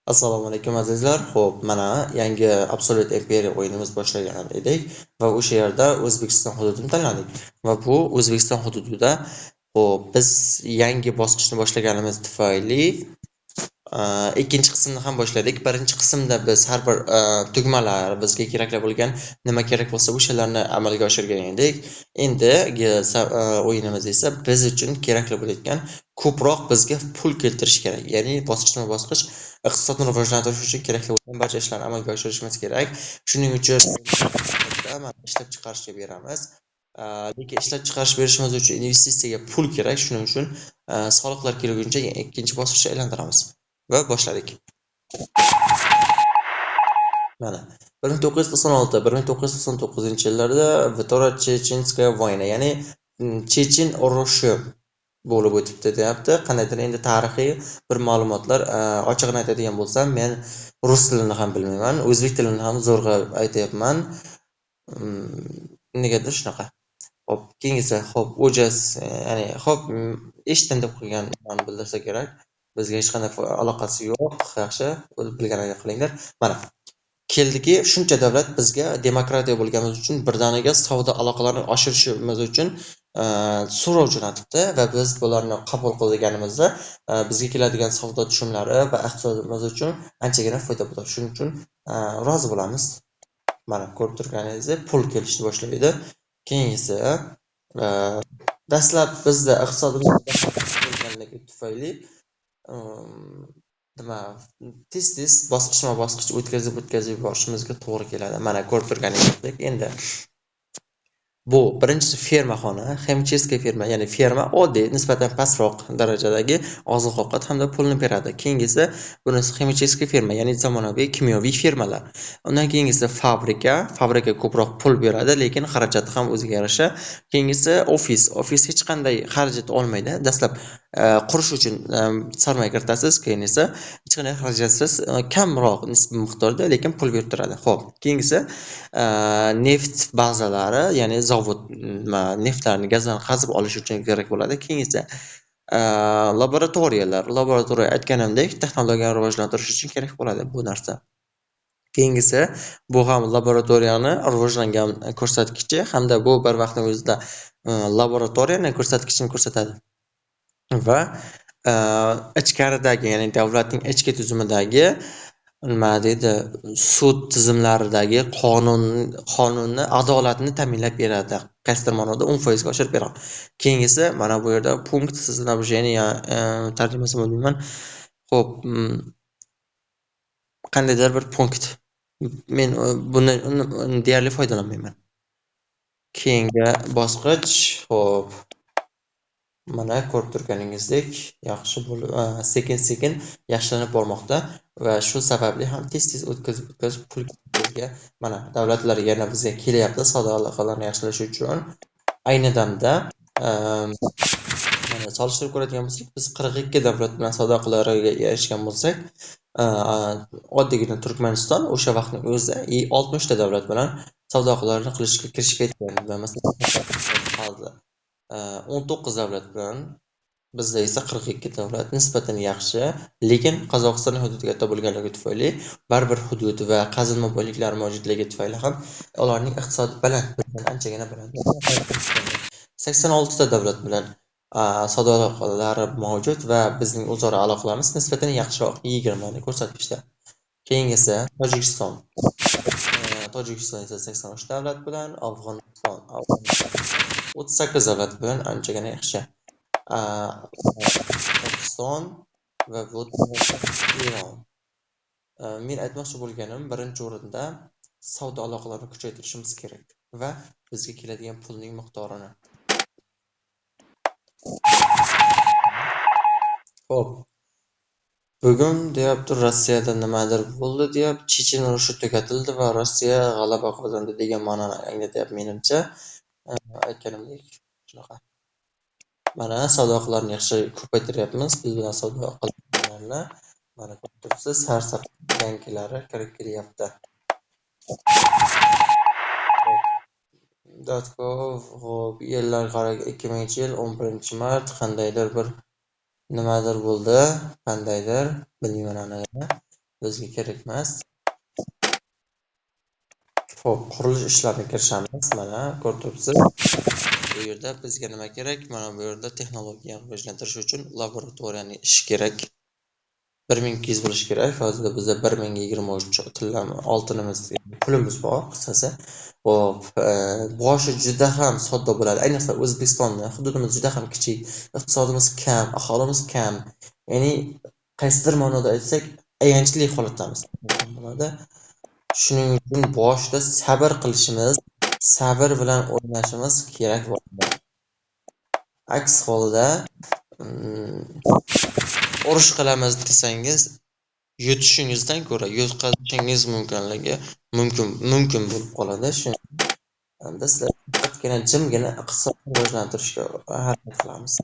Assalomu alaykum azizlar. Xo'p, mana yangi Absolute Empire o'yinimiz boshlagan edik va o'sha yerda O'zbekiston hududini tanladik. Va bu O'zbekiston hududida xo'p, biz yangi bosqichni boshlaganimiz tufayli ikkinchi qismni ham boshladik. Birinchi qismda biz har bir tugmalar, bizga kerakli bo'lgan nima kerak bo'lsa o'shalarni amalga oshirgan edik. Endigi o'yinimiz esa biz uchun kerakli bo'lgan ko'proq bizga pul keltirish kerak. Ya'ni bosqichma-bosqich iqtisodni rivojlantirish uchun kerakli bo'lgan barcha ishlarni amalga oshirishimiz kerak. Shuning uchun ishlab chiqarishga beramiz. Lekin ishlab chiqarish berishimiz uchun investitsiyaga pul kerak. Shuning uchun soliqlar kelguncha ikkinchi bosqichga aylantiramiz. Va boshladik. Mana 1996-1999 yillarda Vitoro-Chechenskaya vayna, ya'ni Chechen urushi bo'lib o'tibdi deyapti. Qandaydir endi tarixiy bir ma'lumotlar ochig'ini aytadigan bo'lsam, men rus tilini ham bilmayman, o'zbek tilini ham zo'rg'a aytyapman. Negadir shunaqa. Xo'p, keyingisi, xo'p, o'jas, ya'ni xo'p, eshitdim deb qo'yganman bildirsa kerak. Bizga hech qanday aloqasi yo'q. Yaxshi, bilganingizga qilinglar. Mana keldiki, shuncha davlat bizga demokratiya bo'lganimiz uchun birdaniga savdo aloqalarini oshirishimiz uchun so'rov jo'natibdi va biz bularni qabul qilganimizda bizga keladigan savdo tushumlari va iqtisodimiz uchun anchagina foyda bo'ladi. Shuning uchun rozi bo'lamiz. Mana ko'rib turganingizdek, pul kelishni boshlaydi. Keyingisi dastlab bizda iqtisodimiz bo'lganligi tufayli nima tez bosqichma-bosqich o'tkazib borishimizga to'g'ri keladi. Mana ko'rib turganingizdek, endi bu birinchisi fermaxona, ximcheskiy ferma, ya'ni ferma oddiy, nisbatan pastroq darajadagi oziq-ovqat hamda pulni beradi. Keyingisi bunisi ximcheskiy ferma, ya'ni zamonaviy kimyoviy fermalar. Undan keyingisi fabrika ko'proq pul beradi, lekin xarajati ham o'ziga yarasha. Keyingisi ofis hech qanday xarajat olmaydi. Dastlab qurish uchun sarmoya kiritasiz, keyin esa hech qanday xarajatsiz kamroq miqdorda, lekin pul berib turadi. Xo'p, keyingisi neft bazalari, ya'ni zavod neftlarni, gazlarni qazib olish uchun kerak bo'ladi. Keyingisi laboratoriya aytganimdek, texnologiyani rivojlantirish uchun kerak bo'ladi bu narsa. Keyingisi bu ham laboratoriyani rivojlangan ko'rsatkichi hamda bu bir vaqtning o'zida laboratoriyani ko'rsatkichini ko'rsatadi. Va ichkaridagi, ya'ni davlatning ichki tizimidagi nima deydi, sud tizimlaridagi qonunni, adolatni ta'minlab beradi. Qaysidir ma'noda 10% ga oshirib beradi. Keyingisi mana bu yerda punkt снабжения, tarjimasini bilmayman. Xo'p, qandaydir bir punkt. Men buni deyarli foydalanmayman. Keyingi bosqich, xo'p. Mana ko'rib turganingizdek, yaxshi bo'lib, sekin-sekin yaxshilanib bormoqda va shu sababli ham tez-tez o'tkazib pul bizga mana davlatlar yana bizga kelyapti savdo aloqalarini yaxshilash uchun. Ayni damda mana solishtirib ko'radigan bo'lsak, biz 42 davlat bilan savdo aloqalariga erishgan bo'lsak, oddiygina Turkmaniston o'sha vaqtning o'zida 60 ta davlat bilan savdo aloqalarini qilishga kirishib ketgan va masalan 19 davlat bilan, bizda esa 42 davlat nisbatan yaxshi, lekin Qozog'iston hududi katta bo'lganligi tufayli baribir hudud va qazilma boyliklari mavjudligi tufayli ham ularning iqtisodi baland, anchagina baland. 86 ta davlat bilan savdo aloqalari mavjud va bizning o'zaro aloqalarimiz nisbatan yaxshiroq, 20 ni ko'rsatkichda. Keyingisi Tojikiston. Tojikiston esa 83 davlat bilan, Afg'oniston 38 davlat bilan anchagina yaxshi. Pokiston va Eron. Men aytmoqchi bo'lganim, birinchi o'rinda savdo aloqalarini kuchaytirishimiz kerak va bizga keladigan pulning miqdorini. Xo'p. Bugun deyapti, Rossiyada nimadir bo'ldi deyapti, Chechen urushi tugatildi va Rossiya g'alaba qozondi degan ma'noni anglatyapti menimcha. Aytganimdek shunaqa. Mana savdo aloqalarini yaxshi ko'paytiryapmiz. Biz bilan savdo aloqalarini mana ko'rib turibsiz, har safar yangilari kirib kelyapti. Dotkov, xo'p, yillar qarang, 2000-yil 11-mart qandaydir bir nimadir bo'ldi, qandaydir bilmayman aniqini. bizga kerak emas. Xo'p, qurilish ishlariga kirishamiz. Mana ko'rib turibsiz. Bu yerda bizga nima kerak? Mana bu yerda texnologiyani rivojlantirish uchun laboratoriyaning ishi kerak. 1200 bo'lishi kerak. Hozirda bizda 1023 oltinimiz, pulimiz bor qisqasi. Xo'p, boshi juda ham sodda bo'ladi. Ayniqsa O'zbekistonda hududimiz juda ham kichik, iqtisodimiz kam, aholimiz kam. Ya'ni qaysidir ma'noda aytsak, ayanchli holatdamiz bo'ladi. Shuning uchun boshida sabr qilishimiz, sabr bilan o'ynashimiz kerak bo'ladi. Aks holda urush qilamiz desangiz, yutishingizdan ko'ra yutqazishingiz mumkin bo'lib qoladi. Shuning uchun biz faqatgina jimgina iqtisodni rivojlantirishga harakat qilamiz.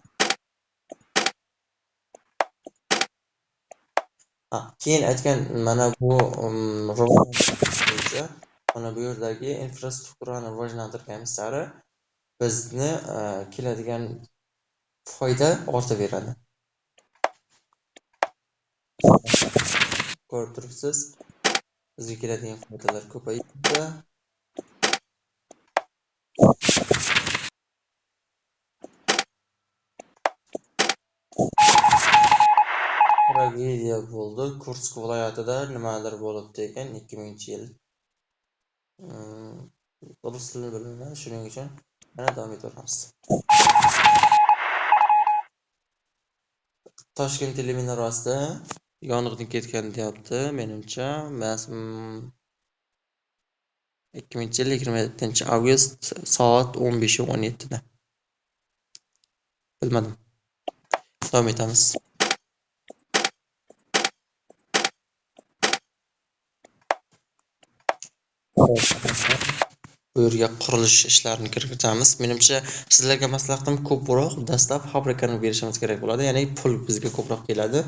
Keyin aytgan mana bu rivojlantirish mana bu yerdagi infrastrukturani rivojlantirganimiz sari bizni keladigan foyda ortaveradi. Ko'rib turibsiz, bizga keladigan foydalar ko'payibdi. Tragediya bo'ldi. Kursk viloyatida nimadir bo'libdi ekan 2000-yil. Rus tilini bilmayman, shuning uchun yana davom etaveramiz. Toshkent teleminorasida yong'in ketgan deyapti, menimcha. 2000-yil 27-avgust soat 15:17 da. Bilmadim. Davom etamiz. Bu yerga qurilish ishlarini kiritamiz. Menimcha sizlarga maslahatim ko'proq dastlab fabrikani berishimiz kerak bo'ladi. Ya'ni pul bizga ko'proq keladi.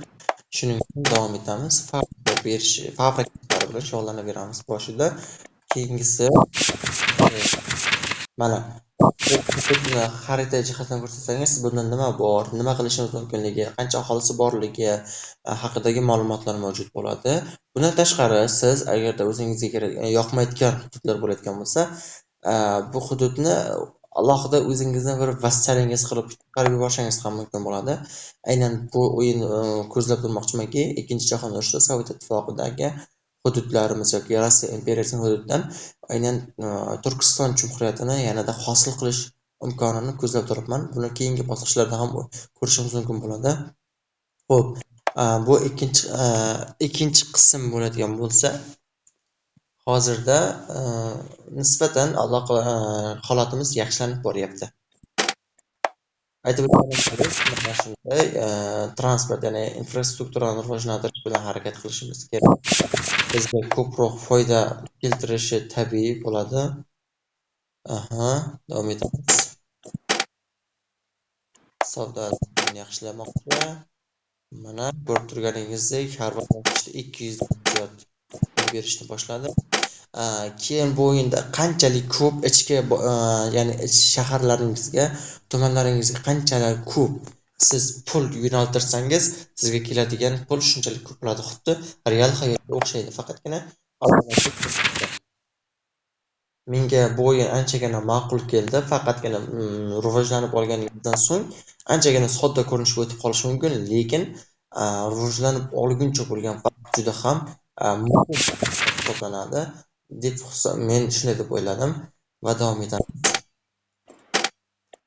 Shuning uchun davom etamiz. Fabrikalar bilan shug'ullanaveramiz boshida. Keyingisi mana xarita jihatdan ko'rsatsangiz, bunda nima bor, nima qilishimiz mumkinligi, qancha aholisi borligi haqidagi ma'lumotlar mavjud bo'ladi. Bundan tashqari, siz agarda o'zingizga kerak yoqmaydigan hududlar bo'layotgan bo'lsa, bu hududni alohida o'zingizni bir vassalingiz qilib chiqarib yuborishingiz ham mumkin bo'ladi. Aynan bu o'yin ko'zlab turmoqchimanki, Ikkinchi jahon urushida Sovet ittifoqidagi hududlarimiz yoki Rossiya imperiyasining hududidan aynan Turkiston Jumhuriyatini yanada hosil qilish imkonini ko'zlab turibman. Buni keyingi bosqichlarda ham ko'rishimiz mumkin bo'ladi. Xo'p, bu ikkinchi qism bo'ladigan bo'lsa, hozirda nisbatan holatimiz yaxshilanib boryapti. Aytib o'tganim transport, ya'ni infrastrukturani rivojlantirish bilan harakat qilishimiz kerak. Bizga ko'proq foyda keltirishi tabiiy bo'ladi. Davom etamiz. Savdoni yaxshilamoqda. Mana ko'rib turganingizdek, har vaqtda 200 ziyod berishni boshladi. Keyin bu o'yinda qanchalik ko'p ichki, ya'ni shaharlaringizga, tumanlaringizga qanchalar ko'p siz pul yo'naltirsangiz, sizga keladigan pul shunchalik ko'p bo'ladi. Xuddi real hayotga o'xshaydi, faqatgina menga bu o'yin anchagina ma'qul keldi. Faqatgina rivojlanib olganingizdan so'ng anchagina sodda ko'rinishga o'tib qolishi mumkin, lekin rivojlanib olguncha bo'lgan vaqt juda ham hisoblanadi deb men shunday deb o'yladim va davom etamiz.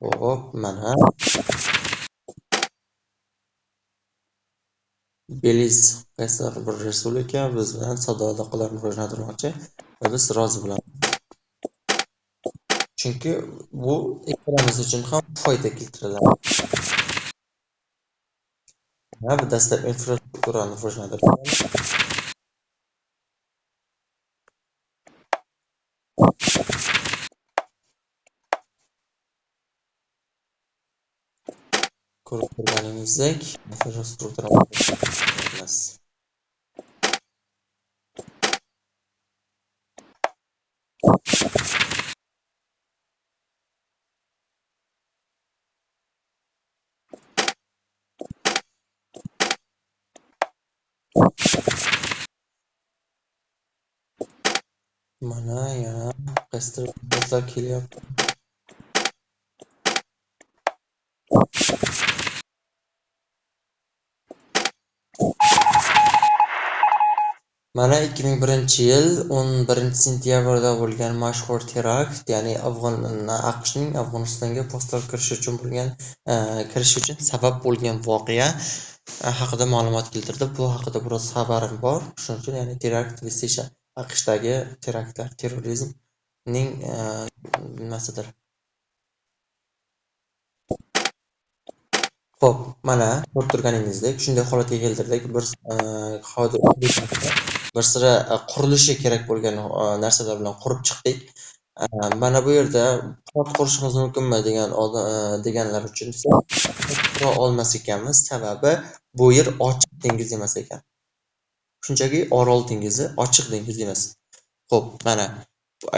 Xo'p, mana Beliz qaysi bir respublika biz bilan savdo aloqalarini rivojlantirmoqchi va biz rozi bo'lamiz. Chunki bu ikkalamiz uchun ham foyda keltiradi. Bu dastlab infrastrukturani rivojlantiramiz. Ko'rib turganingizdek, infrastrukturani rivojlantiramiz. Mana yana qaysidir postlar kelyapti. Mana 2001-yil 11-sentyabrda bo'lgan mashhur terakt, ya'ni AQShning Afg'onistonga postlar kirishi uchun sabab bo'lgan voqea haqida ma'lumot keltirdi. Bu haqida biroz xabarim bor. Shuning uchun ya'ni terakt AQShdagi teraktlar terrorizmning nimasidir. Xo'p, mana ko'rib turganingizdek, shunday holatga keltirdik. Bir sira qurilishi kerak bo'lgan narsalar bilan qurib chiqdik. Mana bu yerda port qurishimiz mumkinmi deganlar uchun esa qura olmas ekanmiz. Sababi bu yer ochiq dengiz emas ekan. Shunchaki Orol dengizi ochiq dengiz emas. Xo'p, mana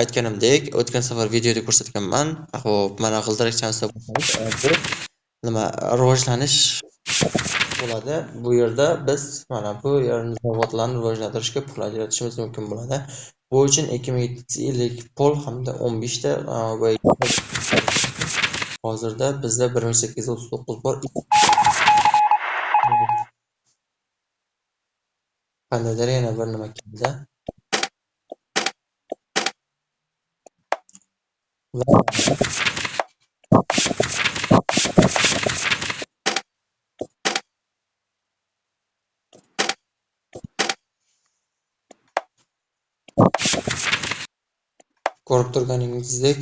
aytganimdek, o'tgan safar videoda ko'rsatganman. Xo'p, mana g'ildirakchani bu nima rivojlanish bo'ladi. Bu yerda biz mana bu yerni zavodlarni rivojlantirishga pul ajratishimiz mumkin bo'ladi. Bu uchun 2700 pol hamda 15 ta hozirda bizda 1839 bor. Qandaydir yana bir nima keldi. Ko'rib turganingizdek,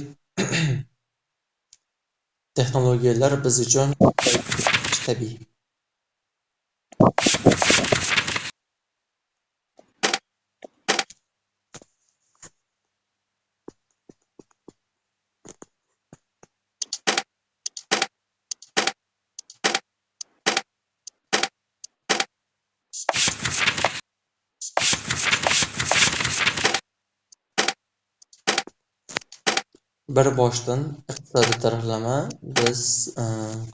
texnologiyalar biz uchun tabiiy. Bir boshdan iqtisodiy taraflama biz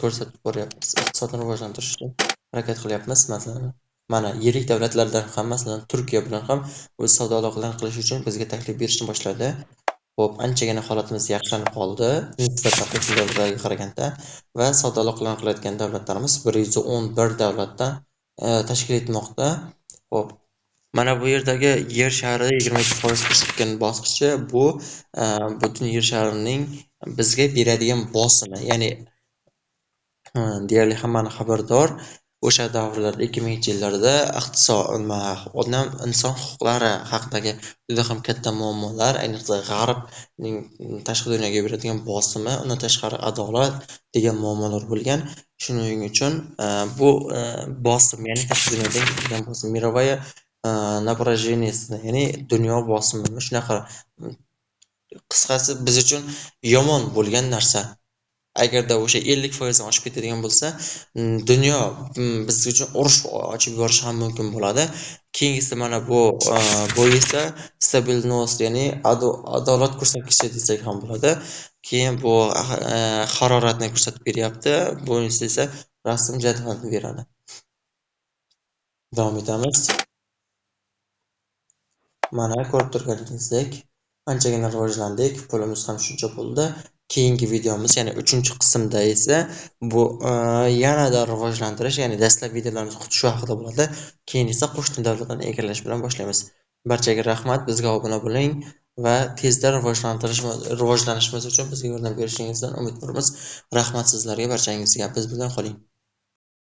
ko'rsatib boryapmiz. Iqtisodni rivojlantirish uchun harakat qilyapmiz. Masalan, mana yirik davlatlardan ham, masalan, Turkiya bilan ham o'z savdo aloqalarini qilish uchun bizga taklif berishni boshladi. Xo'p, anchagina holatimiz yaxshilanib qoldi nisbatan qo'shni davlatlarga qaraganda va savdo aloqalarini qilayotgan davlatlarimiz 111 davlatdan tashkil etmoqda. Xo'p, mana bu yerdagi yer shari 22% ko'rsatgan bosqichi bu butun yer sharining bizga beradigan bosimi, ya'ni deyarli hammani xabardor, o'sha davrlarda 2000-yillarda inson huquqlari haqidagi juda ham katta muammolar, ayniqsa G'arbning tashqi dunyoga beradigan bosimi, undan tashqari adolat degan muammolar bo'lgan. Shuning uchun bu bosim, ya'ni tashqi dunyodan kelgan bosim, mirovaya напряжениясini, ya'ni dunyo bosimini, shunaqa qisqasi biz uchun yomon bo'lgan narsa. Agarda o'sha 50% oshib ketadigan bo'lsa, dunyo biz uchun urush ochib yuborishi ham mumkin bo'ladi. Keyingisi mana bu esa stabilnost, ya'ni adolat ko'rsatkichi desak ham bo'ladi. Keyin bu haroratni ko'rsatib beryapti. Bu esa rasm jadvalni beradi. Davom etamiz. Mana ko'rib turganingizdek, anchagina rivojlandik, pulimiz ham shuncha bo'ldi. Keyingi videomiz, ya'ni 3-qismda esa bu yanada rivojlantirish, ya'ni dastlab videolarimiz shu haqida bo'ladi. Keyin esa qo'shni davlatlarni egallash bilan boshlaymiz. Barchaga rahmat, bizga obuna bo'ling va tezda rivojlanishimiz uchun bizga yordam berishingizdan umid qilamiz. Rahmat sizlarga, barchangizga. Biz bilan qoling.